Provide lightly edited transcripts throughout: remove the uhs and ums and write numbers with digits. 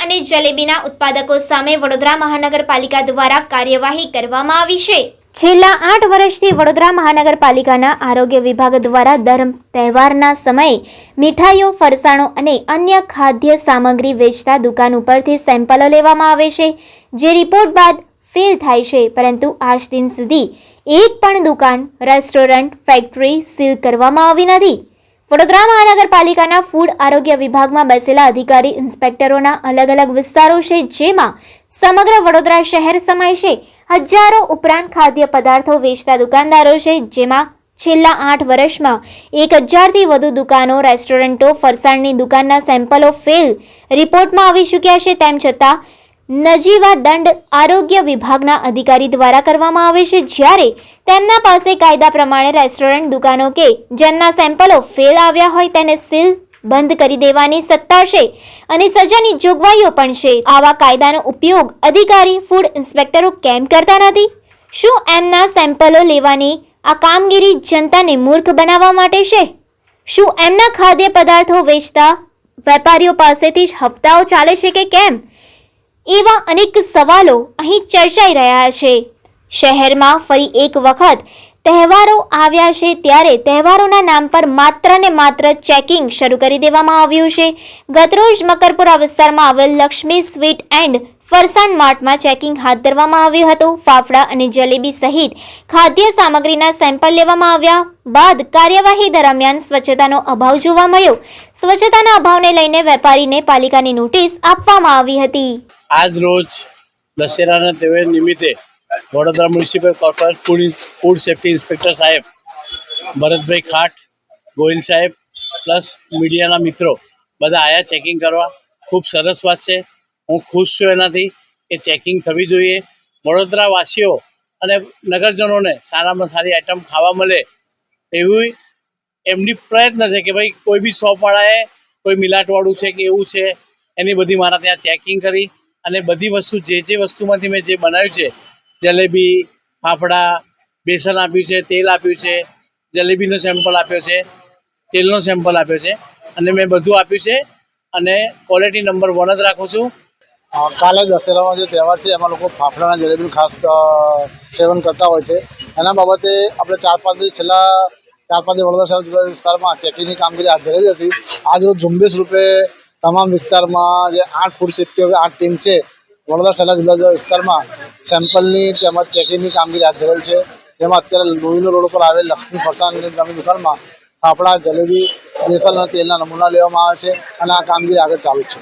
અને જલેબીના ઉત્પાદકો સામે વડોદરા મહાનગરપાલિકા દ્વારા કાર્યવાહી કરવામાં આવી છે। છેલ્લા 8 વર્ષથી વડોદરા મહાનગરપાલિકાના આરોગ્ય વિભાગ દ્વારા દર તહેવારના સમયે મીઠાઈઓ, ફરસાણો અને અન્ય ખાદ્ય સામગ્રી વેચતા દુકાન ઉપરથી સેમ્પલો લેવામાં આવે છે, જે રિપોર્ટ બાદ ફેલ થાય છે, પરંતુ આજ દિન સુધી એક પણ દુકાન, રેસ્ટોરન્ટ, ફેક્ટરી સીલ કરવામાં આવી નથી। વડોદરા મહાનગરપાલિકાના ફૂડ આરોગ્ય વિભાગમાં બેસેલા અધિકારી ઇન્સ્પેક્ટરોના અલગ અલગ વિસ્તારો છે, જેમાં સમગ્ર વડોદરા શહેર સમાય છે। હજારો ઉપરાંત ખાદ્ય પદાર્થો વેચતા દુકાનદારો છે, જેમાં છેલ્લા 8 વર્ષમાં 1000થી વધુ દુકાનો, રેસ્ટોરન્ટો, ફરસાણની દુકાનના સેમ્પલો ફેલ રિપોર્ટમાં આવી ચૂક્યા છે। તેમ છતાં નજીવા દંડ આરોગ્ય વિભાગના અધિકારી દ્વારા કરવામાં આવે છે, જ્યારે તેમના પાસે કાયદા પ્રમાણે રેસ્ટોરન્ટ, દુકાનો કે જેમના સેમ્પલો ફેલ આવ્યા હોય તેને સીલ બંધ કરી દેવાની સત્તા છે અને સજાની જોગવાઈઓ પણ છે। આવા કાયદાનો ઉપયોગ અધિકારી, ફૂડ ઇન્સ્પેક્ટરો કેમ કરતા નથી? શું એમના સેમ્પલો લેવાની આ કામગીરી જનતાને મૂર્ખ બનાવવા માટે છે? શું એમના ખાદ્ય પદાર્થો વેચતા વેપારીઓ પાસેથી જ હપ્તાઓ ચાલે છે કે કેમ? એવા અનેક સવાલો અહીં ચર્ચાઈ રહ્યા છે। શહેરમાં ફરી એક વખત તહેવારો આવ્યા છે, ત્યારે તહેવારોના નામ પર માત્ર ને માત્ર ચેકિંગ શરૂ કરી દેવામાં આવ્યું છે। ગતરોજ મકરપુરા વિસ્તારમાં આવેલ લક્ષ્મી સ્વીટ એન્ડ ફરસાણ માર્ટમાં ચેકિંગ હાથ ધરવામાં આવ્યું હતું। ફાફડા અને જલેબી સહિત ખાદ્ય સામગ્રીના સેમ્પલ લેવામાં આવ્યા બાદ કાર્યવાહી દરમિયાન સ્વચ્છતાનો અભાવ જોવા મળ્યો। સ્વચ્છતાના અભાવને લઈને વેપારીને પાલિકાની નોટિસ આપવામાં આવી હતી। આજ રોજ દશેરાના તહેવાર નિમિત્તે Vadodara municipal corporation food safety inspector સાહેબ ભરતભાઈ ખાટ, ગોહિલ સાહેબ પ્લસ મીડિયાના મિત્રો બધા આયા ચેકિંગ કરવા। ખૂબ સરસ વાત છે, હું ખુશ છું એનાથી કે ચેકિંગ થવી જોઈએ। વડોદરા વાસીઓ અને નગરજનોને સારામાં સારી આઈટમ ખાવા મળે એવી એમની પ્રયત્ન છે કે ભાઈ કોઈ બી શોપવાળાએ કોઈ મિલાટવાળું છે કે એવું છે, એની બધી મારા ત્યાં ચેકિંગ કરી અને બધી વસ્તુ જે વસ્તુમાંથી મેં જે બનાવ્યું છે, જલેબી, ફાફડા, બેસન આપ્યું છે, તેલ આપ્યું છે, જલેબીનો સેમ્પલ આપ્યો છે, તેલનો સેમ્પલ આપ્યો છે અને મેં બધું આપ્યું છે અને ક્વોલિટી નંબર 1 જ રાખું છું। કાલે દશેરાનો જે તહેવાર છે એમાં લોકો ફાફડાના જલેબીનું ખાસ સેવન કરતા હોય છે। એના બાબતે આપણે છેલ્લા 4-5 દિવસ વડોદરા શહેર જુદા વિસ્તારમાં ચેકિંગની કામગીરી હાથ ધરેલી હતી। આજ રોજ ઝુંબેશ રૂપે તમામ વિસ્તારમાં જે 8 ફૂડ સેફ્ટી 8 ટીમ છે, વડોદરા શહેરના જુદા જુદા વિસ્તારમાં સેમ્પલની તેમજ ચેકિંગની કામગીરી હાથ ધરેલ છે। જેમાં અત્યારે લોહીનો રોડ પર આવેલ લક્ષ્મી ફરસાણની નામની દુકાનમાં ફાફડા, જલેબી, બેસન અને તેલના નમૂના લેવામાં આવે છે અને આ કામગીરી આગળ ચાલુ છે।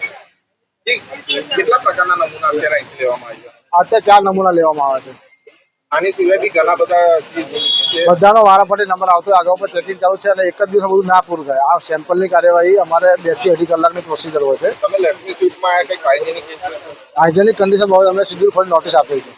કેટલા પ્રકારના નમૂના અત્યારે અહીંથી લેવામાં આવ્યા? અત્યારે 4 નમૂના લેવામાં આવે છે। આની સિવાય બી ઘણા બધાનો વારાફરતી નંબર આવતો હોય, આગળ પર ચેકિંગ ચાલુ છે અને એક જ દિવસ બધું ના પૂરું થાય। આ સેમ્પલની કાર્યવાહી અમારે 2 થી 2.5 કલાકની પ્રોસિજર હોય છે। તમે લક્ષ્મી સ્વીટમાં કંઈક હાઇજેનિક હાઇજેનિક કન્ડિશન બાબતે અમે શેડ્યુલ ફોર નોટિસ આપી છે।